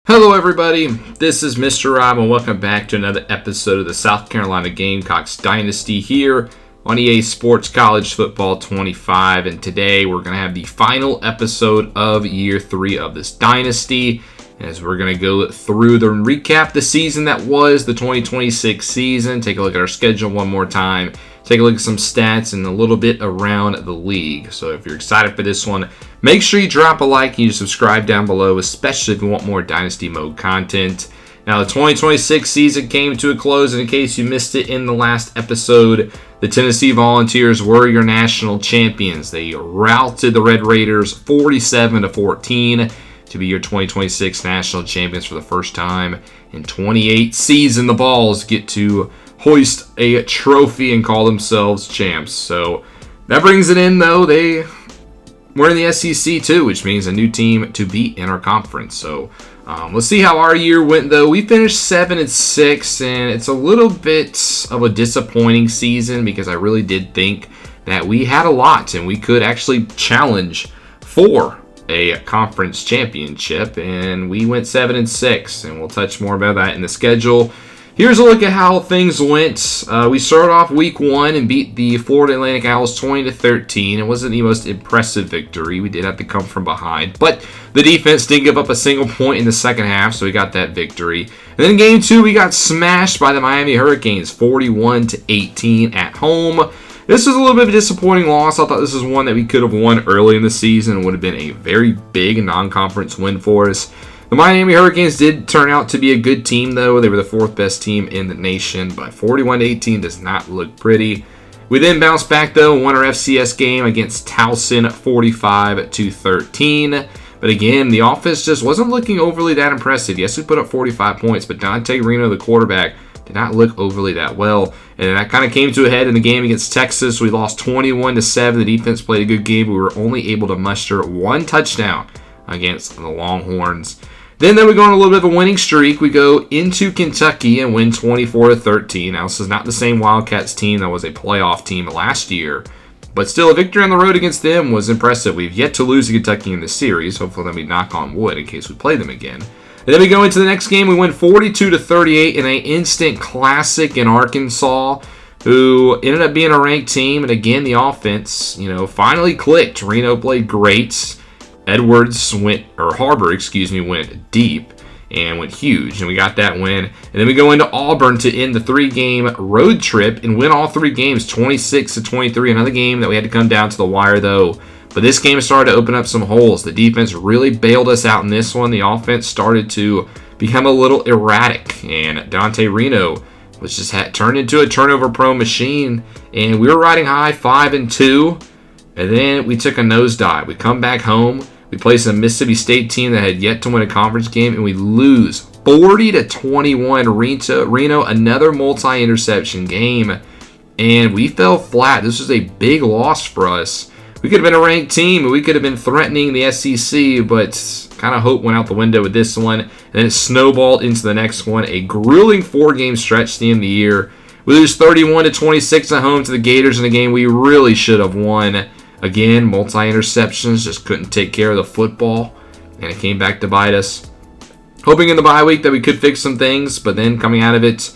Hello everybody, this is Mr. Rob and welcome back to another episode of the South Carolina Gamecocks Dynasty here on EA Sports College Football 25, and today we're going to have the final episode of Year 3 of this Dynasty as we're going to go through the recap the season that was the 2026 season, take a look at our schedule one more time, take a look at some stats and a little bit around the league. So if you're excited for this one, make sure you drop a like and you subscribe down below, especially if you want more Dynasty Mode content. Now, the 2026 season came to a close, and in case you missed it in the last episode, the Tennessee Volunteers were your national champions. They routed the Red Raiders 47-14 to be your 2026 national champions for the first time in 28 seasons. The Vols get to hoist a trophy and call themselves champs. So that brings it in, though. We're in the SEC too, which means a new team to beat in our conference. So let's see how our year went, though. We finished 7-6, and it's a little bit of a disappointing season because I really did think that we had a lot and we could actually challenge for a conference championship, and we went 7-6, and we'll touch more about that in the schedule. Here's a look at how things went. We started off week 1 and beat the Florida Atlantic Owls 20-13. It wasn't the most impressive victory. We did have to come from behind, but the defense didn't give up a single point in the second half, so we got that victory. And then in game 2, we got smashed by the Miami Hurricanes 41-18 at home. This was a little bit of a disappointing loss. I thought this was one that we could have won early in the season and would have been a very big non-conference win for us. The Miami Hurricanes did turn out to be a good team, though. They were the 4th best team in the nation, but 41-18 does not look pretty. We then bounced back, though, and won our FCS game against Towson 45-13. But again, the offense just wasn't looking overly that impressive. Yes, we put up 45 points, but Dante Reno, the quarterback, did not look overly that well. And that kind of came to a head in the game against Texas. We lost 21-7. The defense played a good game. We were only able to muster one touchdown against the Longhorns. Then we go on a little bit of a winning streak. We go into Kentucky and win 24-13. Now, this is not the same Wildcats team that was a playoff team last year, but still a victory on the road against them was impressive. We've yet to lose to Kentucky in this series. Hopefully, let me knock on wood in case we play them again. And then we go into the next game. We win 42-38 in an instant classic in Arkansas, who ended up being a ranked team. And again, the offense, finally clicked. Reno played great. Harbor went deep and went huge, and we got that win. And then we go into Auburn to end the 3-game road trip and win all 3 games, 26-23. Another game that we had to come down to the wire, though. But this game started to open up some holes. The defense really bailed us out in this one. The offense started to become a little erratic, and Dante Reno was just turned into a turnover-prone machine. And we were riding high 5-2, and then we took a nosedive. We come back home. We play some Mississippi State team that had yet to win a conference game, and we lose 40-21. Reno, another multi-interception game, and we fell flat. This was a big loss for us. We could have been a ranked team, and we could have been threatening the SEC, but kind of hope went out the window with this one, and then it snowballed into the next one. A grueling 4-game stretch at the end of the year. We lose 31-26 at home to the Gators in a game we really should have won. Again, multi-interceptions, just couldn't take care of the football, and it came back to bite us. Hoping in the bye week that we could fix some things, but then coming out of it,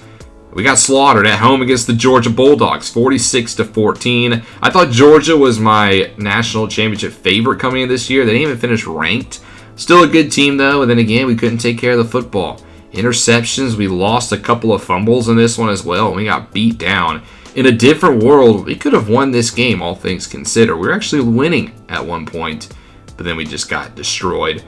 we got slaughtered at home against the Georgia Bulldogs, 46-14. I thought Georgia was my national championship favorite coming in this year. They didn't even finish ranked. Still a good team, though, and then again, we couldn't take care of the football. Interceptions, we lost a couple of fumbles in this one as well, and we got beat down. In a different world, we could have won this game, all things considered. We were actually winning at one point, but then we just got destroyed.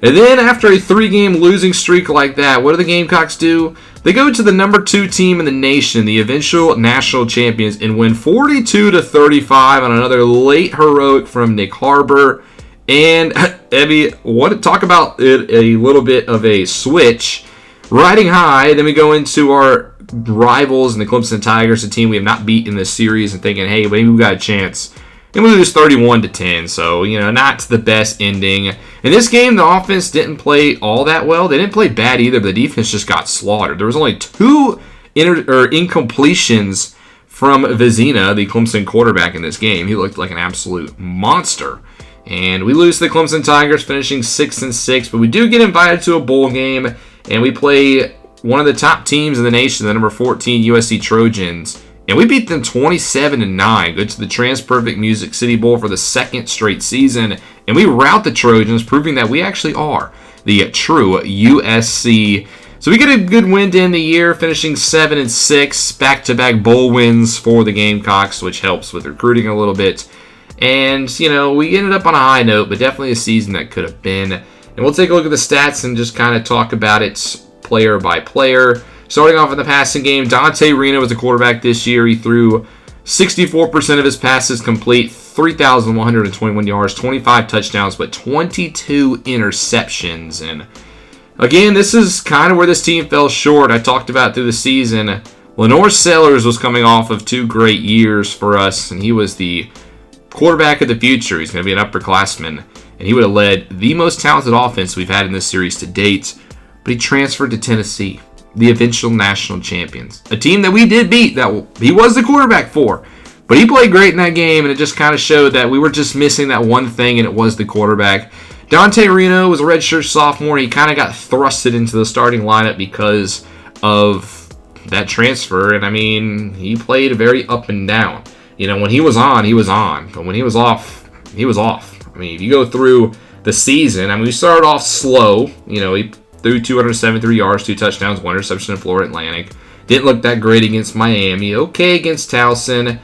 And then after a 3-game losing streak like that, what do the Gamecocks do? They go to the number 2 team in the nation, the eventual national champions, and win 42-35 on another late heroic from Nick Harbor. And, Evie, talk about it, a little bit of a switch. Riding high, then we go into our rivals in the Clemson Tigers, a team we have not beat in this series, and thinking, hey, maybe we got a chance. And we lose 31-10, so, not the best ending. In this game, the offense didn't play all that well. They didn't play bad either, but the defense just got slaughtered. There was only 2 incompletions from Vizina, the Clemson quarterback in this game. He looked like an absolute monster. And we lose to the Clemson Tigers, finishing 6-6. But we do get invited to a bowl game, and we play one of the top teams in the nation, the number 14 USC Trojans. And we beat them 27-9. Go to the TransPerfect Music City Bowl for the second straight season. And we rout the Trojans, proving that we actually are the true USC. So we get a good win to end the year, finishing 7-6. Back-to-back bowl wins for the Gamecocks, which helps with recruiting a little bit. And, we ended up on a high note, but definitely a season that could have been. And we'll take a look at the stats and just kind of talk about it player by player. Starting off in the passing game, Dante Reno was the quarterback this year. He threw 64% of his passes complete, 3,121 yards, 25 touchdowns, but 22 interceptions. And again, this is kind of where this team fell short. I talked about through the season. Lenore Sellers was coming off of 2 great years for us, and he was the quarterback of the future. He's going to be an upperclassman, and he would have led the most talented offense we've had in this series to date. But he transferred to Tennessee, the eventual national champions, a team that we did beat, that he was the quarterback for. But he played great in that game, and it just kind of showed that we were just missing that one thing, and it was the quarterback. Dante Reno was a redshirt sophomore. He kind of got thrusted into the starting lineup because of that transfer, and he played very up and down. When he was on, he was on, but when he was off, he was off. If you go through the season, we started off slow. He threw 273 yards, 2 touchdowns, 1 interception in Florida Atlantic. Didn't look that great against Miami. Okay against Towson.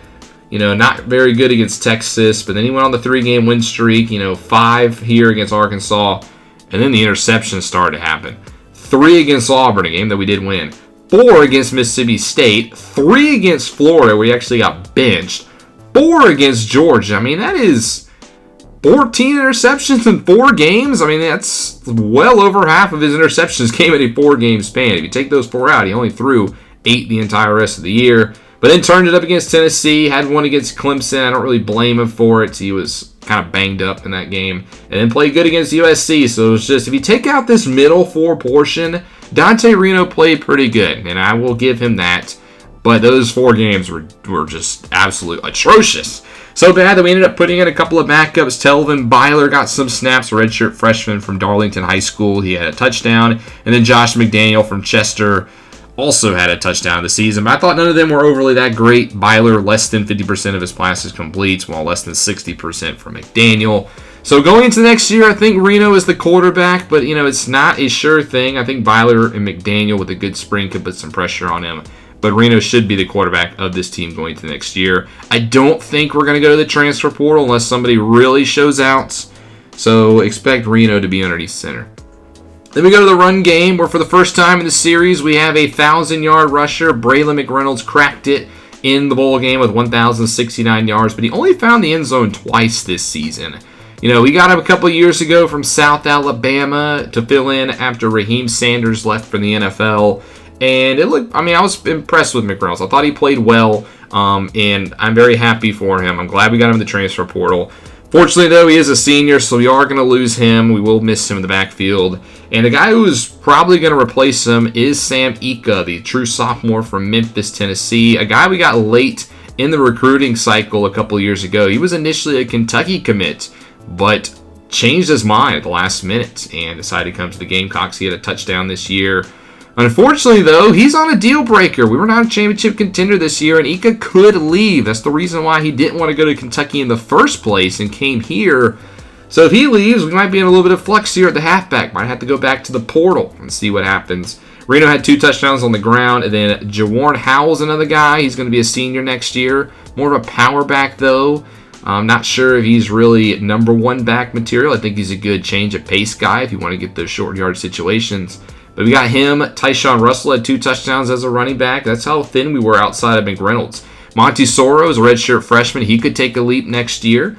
Not very good against Texas. But then he went on the 3-game win streak. 5 here against Arkansas. And then the interceptions started to happen. 3 against Auburn, a game that we did win. 4 against Mississippi State. 3 against Florida, where he actually got benched. 4 against Georgia. That is 14 interceptions in 4 games. That's well over half of his interceptions came in a 4-game span. If you take those 4 out, he only threw 8 the entire rest of the year. But then turned it up against Tennessee, had one against Clemson. I don't really blame him for it. He was kind of banged up in that game. And then played good against USC. So it was just, if you take out this middle 4 portion, Dante Reno played pretty good. And I will give him that. But those 4 games were just absolutely atrocious. So bad that we ended up putting in a couple of backups. Telvin Byler got some snaps, a redshirt freshman from Darlington High School. He had a touchdown. And then Josh McDaniel from Chester also had a touchdown of the season. But I thought none of them were overly that great. Byler, less than 50% of his passes complete, while less than 60% for McDaniel. So going into next year, I think Reno is the quarterback, but it's not a sure thing. I think Byler and McDaniel with a good spring could put some pressure on him. But Reno should be the quarterback of this team going to next year. I don't think we're going to go to the transfer portal unless somebody really shows out. So expect Reno to be underneath center. Then we go to the run game, where for the first time in the series, we have a 1,000-yard rusher. Braylon McReynolds cracked it in the bowl game with 1,069 yards, but he only found the end zone twice this season. We got him a couple years ago from South Alabama to fill in after Raheem Sanders left for the NFL. And it looked, I was impressed with McReynolds. I thought he played well, and I'm very happy for him. I'm glad we got him in the transfer portal. Fortunately, though, he is a senior, so we are going to lose him. We will miss him in the backfield. And the guy who's probably going to replace him is Sam Ika, the true sophomore from Memphis, Tennessee. A guy we got late in the recruiting cycle a couple years ago. He was initially a Kentucky commit, but changed his mind at the last minute and decided to come to the Gamecocks. He had a touchdown this year. Unfortunately, though, he's on a deal breaker. We were not a championship contender this year, and Ika could leave. That's the reason why he didn't want to go to Kentucky in the first place and came here. So if he leaves, we might be in a little bit of flux here at the halfback. Might have to go back to the portal and see what happens. Reno had 2 touchdowns on the ground, and then Jawarn Howell's another guy. He's going to be a senior next year. More of a power back, though. I'm not sure if he's really number 1 back material. I think he's a good change of pace guy if you want to get those short yard situations. But we got him. Tyshawn Russell had 2 touchdowns as a running back. That's how thin we were outside of McReynolds. Monty Soro is a redshirt freshman. He could take a leap next year.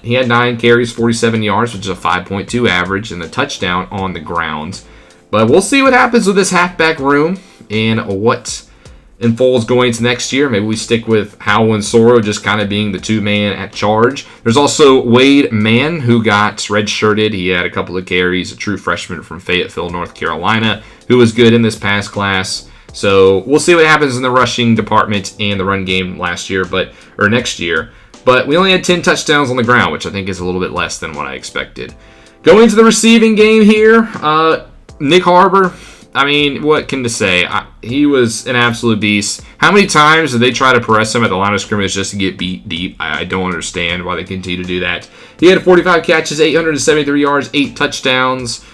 He had 9 carries, 47 yards, which is a 5.2 average, and a touchdown on the ground. But we'll see what happens with this halfback room and what unfolds going into next year. Maybe we stick with Howell and Soro just kind of being the 2-man at charge. There's also Wade Mann, who got redshirted. He had a couple of carries, a true freshman from Fayetteville, North Carolina, who was good in this past class. So we'll see what happens in the rushing department and the run game next year. But we only had 10 touchdowns on the ground, which I think is a little bit less than what I expected. Going to the receiving game here, Nick Harbor. I mean, what can to say? He was an absolute beast. How many times did they try to press him at the line of scrimmage just to get beat deep? I don't understand why they continue to do that. He had 45 catches, 873 yards, 8 touchdowns.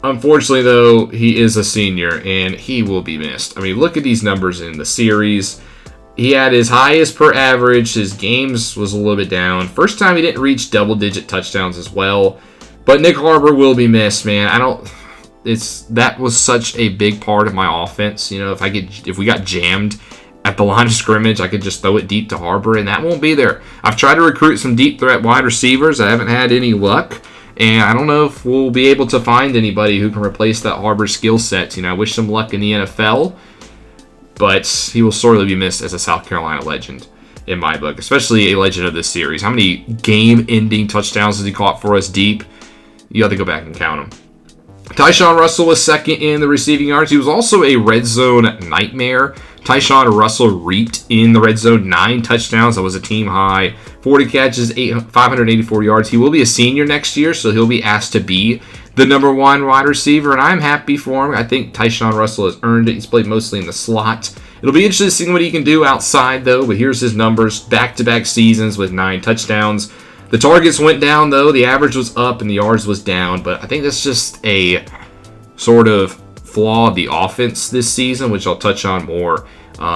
Unfortunately, though, he is a senior, and he will be missed. I mean, look at these numbers in the series. He had his highest per average. His games was a little bit down. First time he didn't reach double-digit touchdowns as well. But Nick Harbor will be missed, man. That was such a big part of my offense. If we got jammed at the line of scrimmage, I could just throw it deep to Harbor, and that won't be there. I've tried to recruit some deep threat wide receivers. I haven't had any luck, and I don't know if we'll be able to find anybody who can replace that Harbor skill set. I wish him luck in the NFL, but he will sorely be missed as a South Carolina legend in my book, especially a legend of this series. How many game-ending touchdowns has he caught for us deep? You have to go back and count them. Tyshawn Russell was second in the receiving yards. He was also a red zone nightmare. Tyshawn Russell reaped in the red zone 9 touchdowns. That was a team high. 40 catches, 584 yards. He will be a senior next year, so he'll be asked to be the number 1 wide receiver, and I'm happy for him. I think Tyshawn Russell has earned it. He's played mostly in the slot. It'll be interesting to see what he can do outside, though, but here's his numbers. Back-to-back seasons with 9 touchdowns. The targets went down, though. The average was up and the yards was down. But I think that's just a sort of flaw of the offense this season, which I'll touch on more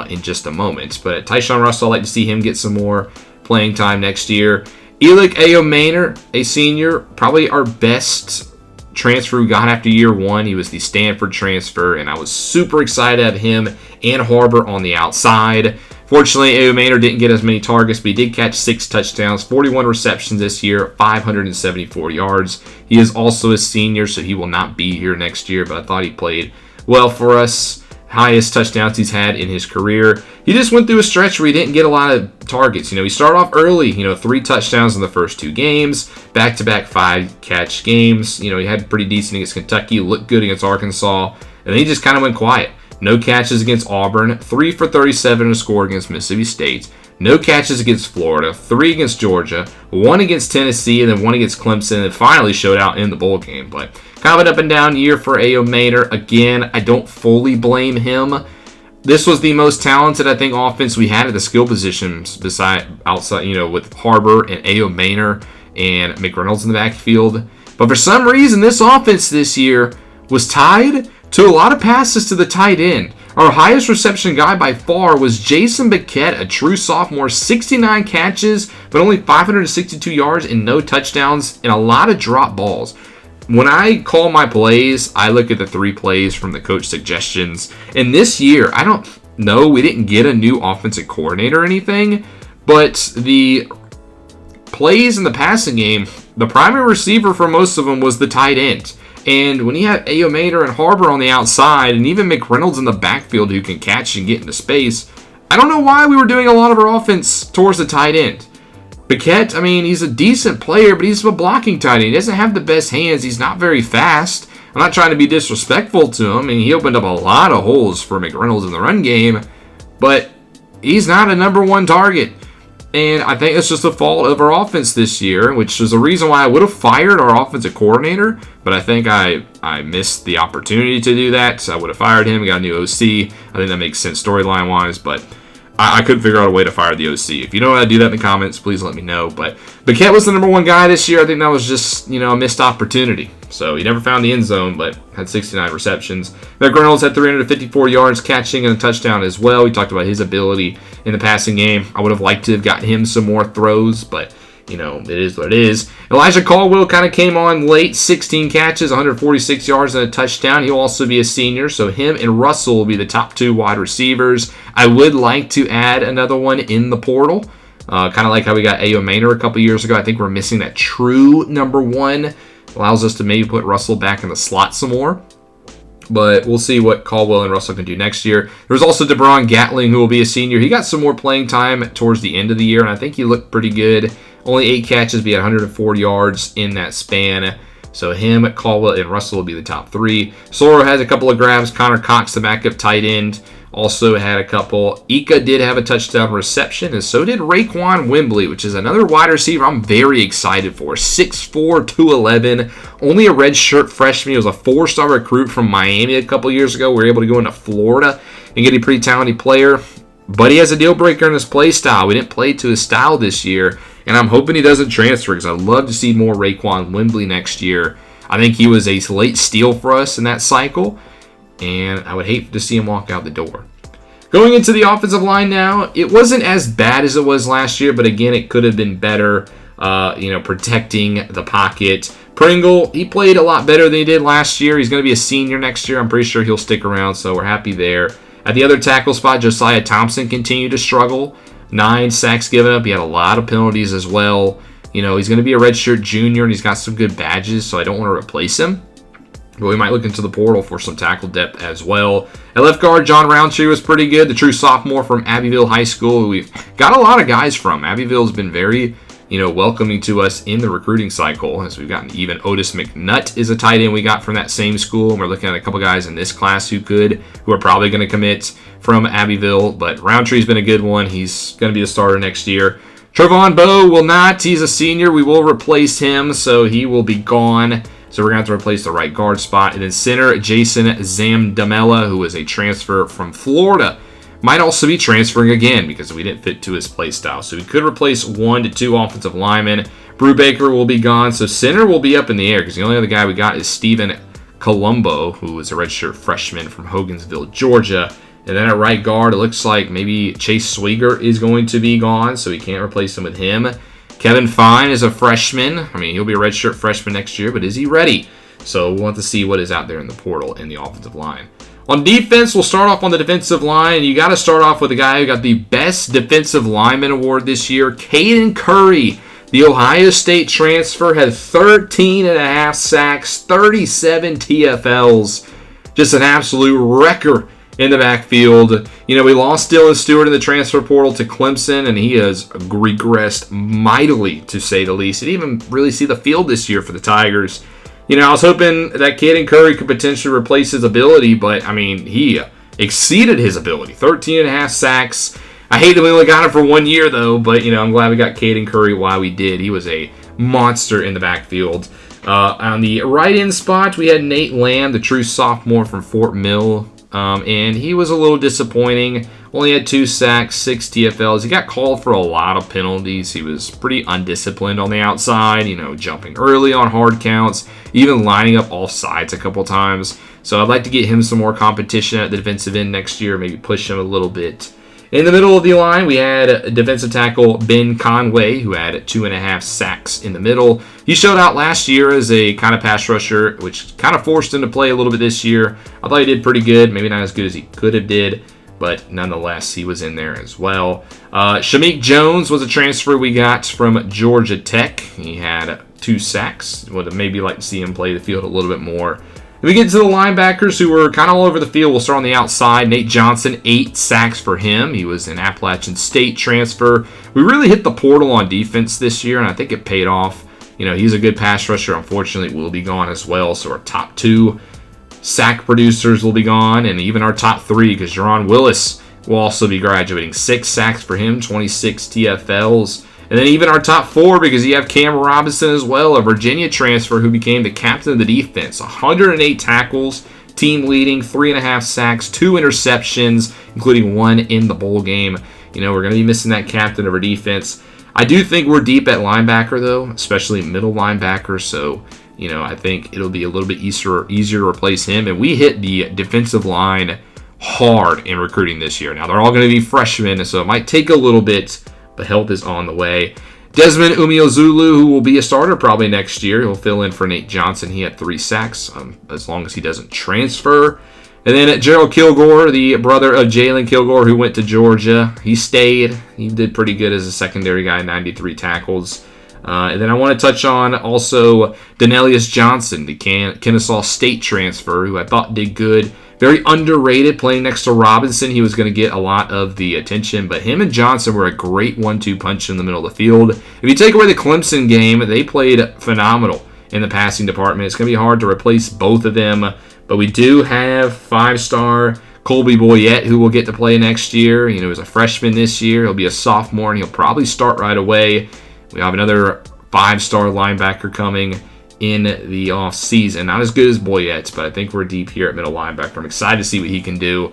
in just a moment. But Tyshawn Russell, I'd like to see him get some more playing time next year. Elic Ayomanor, a senior, probably our best transfer we got after year 1. He was the Stanford transfer, and I was super excited to have him and Harbor on the outside. Fortunately, Ayomanor didn't get as many targets, but he did catch 6 touchdowns, 41 receptions this year, 574 yards. He is also a senior, so he will not be here next year, but I thought he played well for us. Highest touchdowns he's had in his career. He just went through a stretch where he didn't get a lot of targets. He started off early, 3 touchdowns in the first 2 games, back-to-back 5-catch games. He had pretty decent against Kentucky, looked good against Arkansas, and then he just kind of went quiet. No catches against Auburn, 3 for 37 in a score against Mississippi State. No catches against Florida, 3 against Georgia, 1 against Tennessee, and then 1 against Clemson, and finally showed out in the bowl game. But kind of an up-and-down year for Ayomanor. Again, I don't fully blame him. This was the most talented, I think, offense we had at the skill positions outside, with Harbor and Ayomanor and McReynolds in the backfield. But for some reason, this offense this year was tied to a lot of passes to the tight end. Our highest reception guy by far was Jason Bickett, a true sophomore, 69 catches, but only 562 yards and no touchdowns and a lot of drop balls. When I call my plays, I look at the 3 plays from the coach suggestions. And this year, I don't know, we didn't get a new offensive coordinator or anything, but the plays in the passing game, the primary receiver for most of them was the tight end. And when you have Ayomanor and Harbor on the outside, and even McReynolds in the backfield who can catch and get into space, I don't know why we were doing a lot of our offense towards the tight end. Bickett, he's a decent player, but he's a blocking tight end. He doesn't have the best hands. He's not very fast. I'm not trying to be disrespectful to him. He opened up a lot of holes for McReynolds in the run game, but he's not a number 1 target. And I think it's just a fault of our offense this year, which is the reason why I would have fired our offensive coordinator, but I think I missed the opportunity to do that. So I would have fired him, got a new OC. I think that makes sense storyline-wise, but I couldn't figure out a way to fire the OC. If you know how to do that in the comments, please let me know. But Bickett was the number 1 guy this year. I think that was just, a missed opportunity. So he never found the end zone, but had 69 receptions. McReynolds had 354 yards catching and a touchdown as well. We talked about his ability in the passing game. I would have liked to have gotten him some more throws, but it is what it is. Elijah Caldwell kind of came on late, 16 catches, 146 yards and a touchdown. He'll also be a senior, so him and Russell will be the top 2 wide receivers. I would like to add another one in the portal, kind of like how we got Ayomanor a couple years ago. I think we're missing that true number 1. Allows us to maybe put Russell back in the slot some more. But we'll see what Caldwell and Russell can do next year. There's also DeBron Gatling, who will be a senior. He got some more playing time towards the end of the year, and I think he looked pretty good. Only 8 catches, but he had 104 yards in that span. So him, Caldwell, and Russell will be the top 3. Soro has a couple of grabs. Connor Cox, the backup tight end, also had a couple. Ika did have a touchdown reception, and so did Raekwon Wembley, which is another wide receiver I'm very excited for. 6'4", 211, only a redshirt freshman. He was a 4-star recruit from Miami a couple years ago. We were able to go into Florida and get a pretty talented player, but he has a deal breaker in his play style. We didn't play to his style this year, and I'm hoping he doesn't transfer because I'd love to see more Raekwon Wembley next year. I think he was a late steal for us in that cycle, and I would hate to see him walk out the door. Going into the offensive line now, it wasn't as bad as it was last year, but again, it could have been better, protecting the pocket. Pringle, he played a lot better than he did last year. He's going to be a senior next year. I'm pretty sure he'll stick around, so we're happy there. At the other tackle spot, Josiah Thompson continued to struggle. 9 sacks given up. He had a lot of penalties as well. He's going to be a redshirt junior, and he's got some good badges, so I don't want to replace him. But we might look into the portal for some tackle depth as well. At left guard, John Roundtree was pretty good. The true sophomore from Abbeville High School, who we've got a lot of guys from. Abbeville's been very, welcoming to us in the recruiting cycle, as we've gotten even Otis McNutt is a tight end we got from that same school. And we're looking at a couple guys in this class who are probably going to commit from Abbeville. But Roundtree's been a good one. He's going to be the starter next year. Trevon Bowe will not. He's a senior. We will replace him, so he will be gone. So we're going to have to replace the right guard spot. And then center, Jason Zamdamela, who is a transfer from Florida, might also be transferring again because we didn't fit to his play style. So we could replace 1 to 2 offensive linemen. Brew Baker will be gone. So center will be up in the air because the only other guy we got is Steven Colombo, who is a redshirt freshman from Hogansville, Georgia. And then at right guard, it looks like maybe Chase Swieger is going to be gone, so we can't replace him with him. Kevin Fine is a freshman. He'll be a redshirt freshman next year, but is he ready? So we'll have to see what is out there in the portal in the offensive line. On defense, we'll start off on the defensive line. You got to start off with the guy who got the Best Defensive Lineman Award this year, Caden Curry. The Ohio State transfer had 13.5 sacks, 37 TFLs. Just an absolute wrecker in the backfield. We lost Dylan Stewart in the transfer portal to Clemson, and he has regressed mightily, to say the least. He didn't even really see the field this year for the Tigers. I was hoping that Caden Curry could potentially replace his ability, but, he exceeded his ability. 13.5 sacks. I hate that we only got him for 1 year, though, but, I'm glad we got Caden Curry while we did. He was a monster in the backfield. On the right end spot, we had Nate Lamb, the true sophomore from Fort Mill. And he was a little disappointing. Only had 2 sacks, 6 TFLs. He got called for a lot of penalties. He was pretty undisciplined on the outside, jumping early on hard counts, even lining up off sides a couple times. So I'd like to get him some more competition at the defensive end next year, maybe push him a little bit. In the middle of the line, we had defensive tackle Ben Conway, who had 2.5 sacks in the middle. He showed out last year as a kind of pass rusher, which kind of forced him to play a little bit this year. I thought he did pretty good, maybe not as good as he could have did, but nonetheless, he was in there as well. Shameik Jones was a transfer we got from Georgia Tech. He had 2 sacks. Would maybe like to see him play the field a little bit more. If we get to the linebackers who were kind of all over the field, we'll start on the outside. Nate Johnson, 8 sacks for him. He was an Appalachian State transfer. We really hit the portal on defense this year, and I think it paid off. He's a good pass rusher. Unfortunately, will be gone as well. So our top 2 sack producers will be gone, and even our top 3, because Jerron Willis will also be graduating. 6 sacks for him, 26 TFLs. And then even our top 4, because you have Cam Robinson as well, a Virginia transfer who became the captain of the defense. 108 tackles, team leading, 3.5 sacks, 2 interceptions, including 1 in the bowl game. We're going to be missing that captain of our defense. I do think we're deep at linebacker, though, especially middle linebacker. So, I think it'll be a little bit easier to replace him. And we hit the defensive line hard in recruiting this year. Now, they're all going to be freshmen, so it might take a little bit, but help is on the way. Desmond Umeozulu, who will be a starter probably next year. He'll fill in for Nate Johnson. He had 3 sacks, as long as he doesn't transfer. And then Gerald Kilgore, the brother of Jalen Kilgore, who went to Georgia. He stayed. He did pretty good as a secondary guy, 93 tackles. And then I want to touch on also Denelius Johnson, the Kennesaw State transfer, who I thought did good. Very underrated, playing next to Robinson. He was going to get a lot of the attention, but him and Johnson were a great 1-2 punch in the middle of the field. If you take away the Clemson game, they played phenomenal in the passing department. It's going to be hard to replace both of them, but we do have 5-star Colby Boyette, who will get to play next year. You know, he's a freshman this year. He'll be a sophomore, and he'll probably start right away. We have another 5-star linebacker coming in the offseason. Not as good as Boyette's, but I think we're deep here at middle linebacker. I'm excited to see what he can do.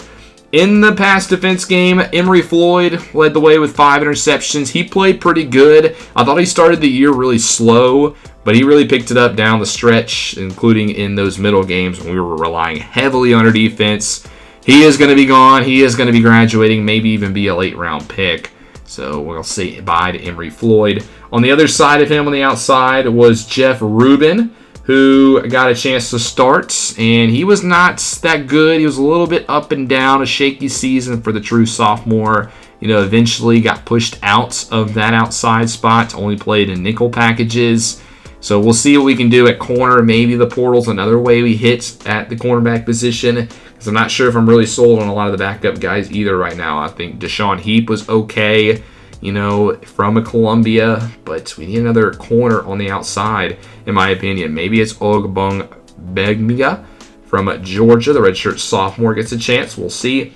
In the pass defense game, Emory Floyd led the way with 5 interceptions. He played pretty good. I thought he started the year really slow, but he really picked it up down the stretch, including in those middle games when we were relying heavily on our defense. He is going to be gone. He is going to be graduating, maybe even be a late-round pick. So we'll say bye to Emory Floyd. On the other side of him, on the outside, was Jeff Rubin, who got a chance to start, and he was not that good. He was a little bit up and down, a shaky season for the true sophomore. You know, eventually got pushed out of that outside spot, only played in nickel packages. So we'll see what we can do at corner. Maybe the portal's another way we hit at the cornerback position, because I'm not sure if I'm really sold on a lot of the backup guys either right now. I think Deshaun Heap was okay, you know, from Columbia, but we need another corner on the outside, in my opinion. Maybe it's Ogbong Begmiga from Georgia. The redshirt sophomore gets a chance. We'll see.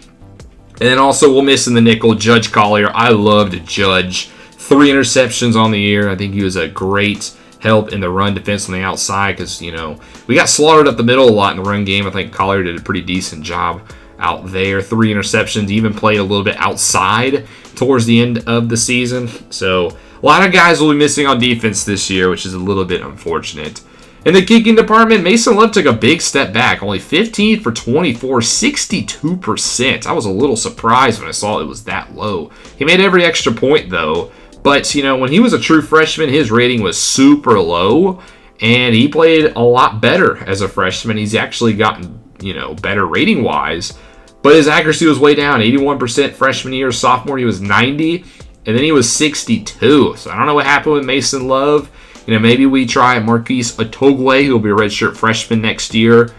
And then also we'll miss in the nickel Judge Collier. I loved Judge. 3 interceptions on the year. I think he was a great help in the run defense on the outside because, you know, we got slaughtered up the middle a lot in the run game. I think Collier did a pretty decent job out there. 3 interceptions, even played a little bit outside towards the end of the season. So a lot of guys will be missing on defense this year, which is a little bit unfortunate. In the kicking department, Mason Love took a big step back. Only 15 for 24, 62%. I was a little surprised when I saw it was that low. He made every extra point, though. But, you know, when he was a true freshman, his rating was super low. And he played a lot better as a freshman. He's actually gotten, you know, better rating-wise. But his accuracy was way down. 81% freshman year. Sophomore, he was 90. And then he was 62. So I don't know what happened with Mason Love. You know, maybe we try Marquise Otogwe, who will be a redshirt freshman next year.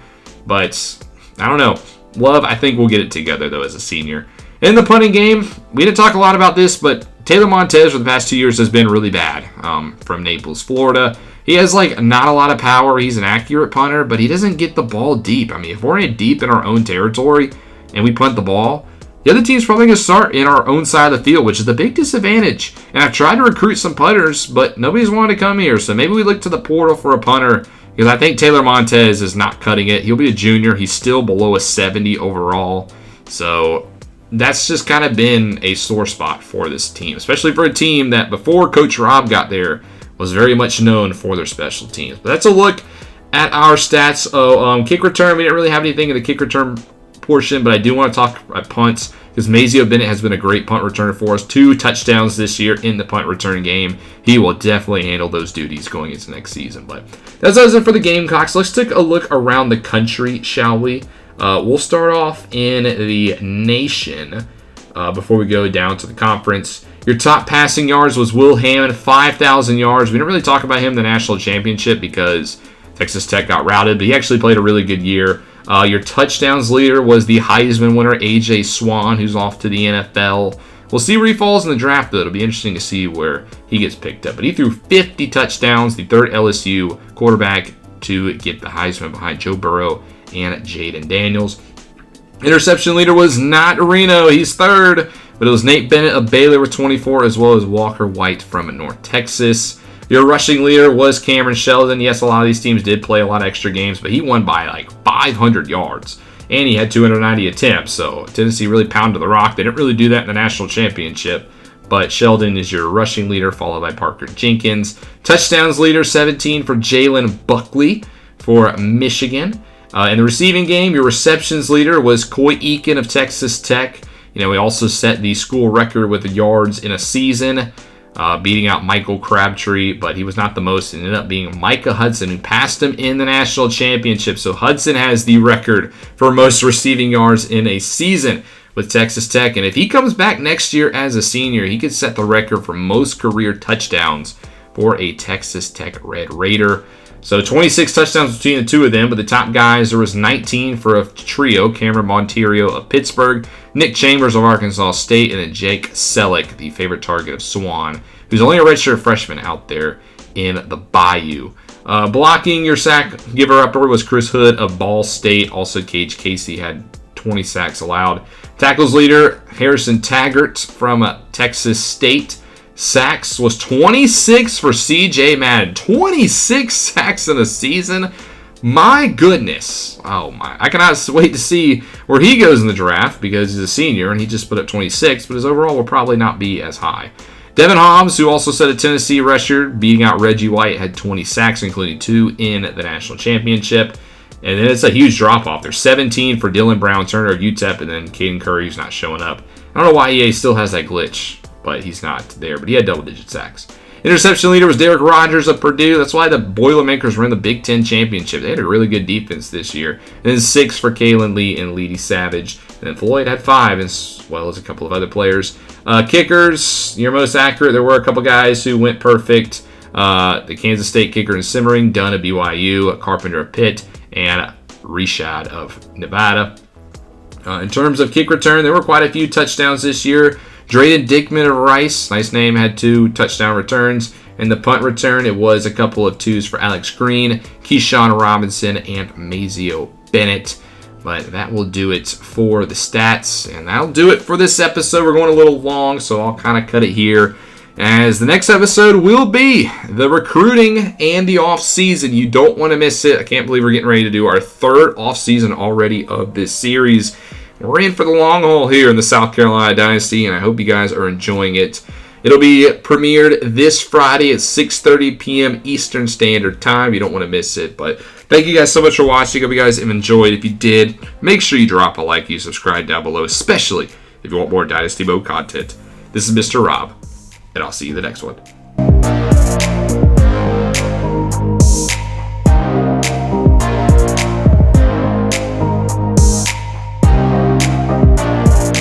But I don't know. Love, I think we'll get it together, though, as a senior. In the punting game, we didn't talk a lot about this, but Taylor Montez for the past 2 years has been really bad from Naples, Florida. He has, like, not a lot of power. He's an accurate punter, but he doesn't get the ball deep. I mean, if we're in deep in our own territory and we punt the ball, the other team's probably going to start in our own side of the field, which is the big disadvantage. And I've tried to recruit some punters, but nobody's wanted to come here. So maybe we look to the portal for a punter, because I think Taylor Montez is not cutting it. He'll be a junior. He's still below a 70 overall. So that's just kind of been a sore spot for this team, especially for a team that before Coach Rob got there was very much known for their special teams. But that's a look at our stats. Kick return, we didn't really have anything in the kick return portion, but I do want to talk about punts because Mazio Bennett has been a great punt returner for us. 2 touchdowns this year in the punt return game. He will definitely handle those duties going into next season. But that does it for the Gamecocks. Let's take a look around the country, shall we? We'll start off in the nation before we go down to the conference. Your top passing yards was Will Hammond, 5,000 yards. We didn't really talk about him in the national championship because Texas Tech got routed, but he actually played a really good year. Your touchdowns leader was the Heisman winner, A.J. Swan, who's off to the NFL. We'll see where he falls in the draft, though. It'll be interesting to see where he gets picked up. But he threw 50 touchdowns, the 3rd LSU quarterback to get the Heisman behind Joe Burrow and Jaden Daniels. Interception leader was not Reno. He's 3rd. But it was Nate Bennett of Baylor with 24, as well as Walker White from North Texas. Your rushing leader was Cameron Sheldon. Yes, a lot of these teams did play a lot of extra games, but he won by like 500 yards. And he had 290 attempts, so Tennessee really pounded the rock. They didn't really do that in the national championship. But Sheldon is your rushing leader, followed by Parker Jenkins. Touchdowns leader, 17 for Jalen Buckley for Michigan. In the receiving game, your receptions leader was Coy Eakin of Texas Tech. You know, we also set the school record with the yards in a season, beating out Michael Crabtree, but he was not the most. It ended up being Micah Hudson, who passed him in the national championship. So Hudson has the record for most receiving yards in a season with Texas Tech. And if he comes back next year as a senior, he could set the record for most career touchdowns for a Texas Tech Red Raider. So 26 touchdowns between the two of them, but the top guys, there was 19 for a trio, Cameron Monteiro of Pittsburgh, Nick Chambers of Arkansas State, and then Jake Selleck, the favorite target of Swan, who's only a redshirt freshman out there in the Bayou. Blocking your sack giver-upper was Chris Hood of Ball State. Also, Cage Casey had 20 sacks allowed. Tackles leader, Harrison Taggart from Texas State. Sacks was 26 for C.J. Madden. 26 sacks in a season. My goodness. Oh my. I cannot wait to see where he goes in the draft because he's a senior and he just put up 26, but his overall will probably not be as high. Devin Hobbs, who also set a Tennessee record, beating out Reggie White, had 20 sacks, including 2 in the national championship. And then it's a huge drop-off. There's 17 for Dylan Brown, Turner of UTEP, and then Caden Curry, who's not showing up. I don't know why EA still has that glitch, but he's not there. But he had double-digit sacks. Interception leader was Derek Rogers of Purdue. That's why the Boilermakers were in the Big Ten Championship. They had a really good defense this year. And then 6 for Kalen Lee and Leedy Savage. And then Floyd had 5, as well as a couple of other players. Kickers, your most accurate. There were a couple guys who went perfect. The Kansas State kicker in Simmering, Dunn of BYU, Carpenter of Pitt, and Rashad of Nevada. In terms of kick return, there were quite a few touchdowns this year. Drayden Dickman of Rice, nice name, had 2 touchdown returns. In the punt return, it was a couple of 2s for Alex Green, Keyshawn Robinson, and Mazio Bennett. But that will do it for the stats, and that'll do it for this episode. We're going a little long, so I'll kind of cut it here, as the next episode will be the recruiting and the offseason. You don't want to miss it. I can't believe we're getting ready to do our 3rd offseason already of this series. We're in for the long haul here in the South Carolina Dynasty, and I hope you guys are enjoying it. It'll be premiered this Friday at 6:30 p.m. Eastern Standard Time. You don't want to miss it, but thank you guys so much for watching. I hope you guys have enjoyed. If you did, make sure you drop a like, you subscribe down below, especially if you want more Dynasty Mode content. This is Mr. Rob, and I'll see you in the next one.